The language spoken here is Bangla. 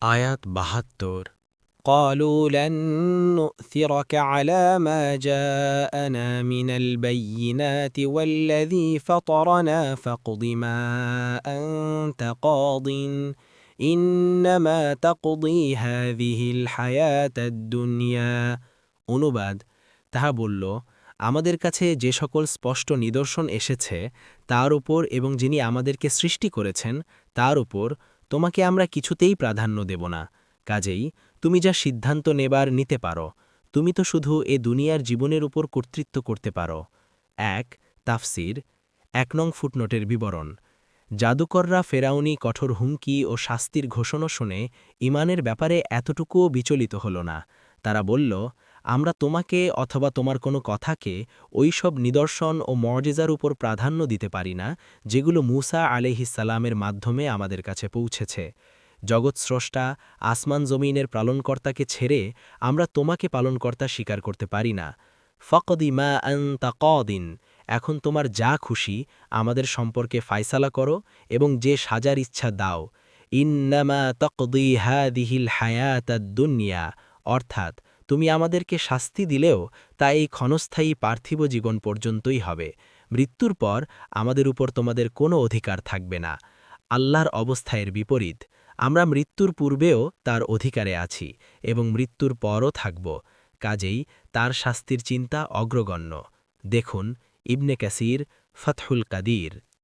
আয়াত ৭২। قالوا لن نؤثرك على ما جاءنا من البينات والذي فطرنا فاقض ما أنت قاض إنما تقضي هذه الحياة الدنيا। অনুবাদ, তাহা বলল, আমাদের কাছে যে সকল স্পষ্ট নিদর্শন এসেছে তার উপর এবং যিনি আমাদেরকে সৃষ্টি করেছেন তার উপর তোমাকে আমরা কিছুতেই প্রাধান্য দেব না। কাজেই তুমি যা সিদ্ধান্ত নেবার নিতে পারো, তুমি তো শুধু এ দুনিয়ার জীবনের উপর কর্তৃত্ব করতে পারো। ১ তাফসির ১ নং ফুটনোটের বিবরণ। জাদুকররা ফেরাউনি কঠোর হুমকি ও শাস্তির ঘোষণা শুনে ইমানের ব্যাপারে এতটুকুও বিচলিত হল না। তারা বলল, আমরা তোমাকে অথবা তোমার কোনো কথাকে ওই সব নিদর্শন ও মর্যাদার উপর প্রাধান্য দিতে পারি না যেগুলো মূসা আলাইহিসসালামের মাধ্যমে আমাদের কাছে পৌঁছেছে। জগৎস্রষ্টা আসমান জমিনের পালনকর্তাকে ছেড়ে আমরা তোমাকে পালনকর্তা স্বীকার করতে পারি না। ফকদি মা আনতা কদিন, এখন তোমার যা খুশি আমাদের সম্পর্কে ফায়সালা করো এবং যে সাজার ইচ্ছা দাও। ইন্নামা তকদি হাদিহিল হায়াতাদ দুনিয়া, অর্থাৎ তুমি আমাদেরকে শাস্তি দিলেও তা এই ক্ষণস্থায়ী পার্থিব জীবন পর্যন্তই হবে। মৃত্যুর পর আমাদের উপর তোমাদের কোনো অধিকার থাকবে না। আল্লাহর অবস্থায়ের বিপরীত, আমরা মৃত্যুর পূর্বেও তার অধিকারে আছি এবং মৃত্যুর পরও থাকব। কাজেই তার শাস্তির চিন্তা অগ্রগণ্য। দেখুন ইবনে কাসির, ফাতহুল কাদির।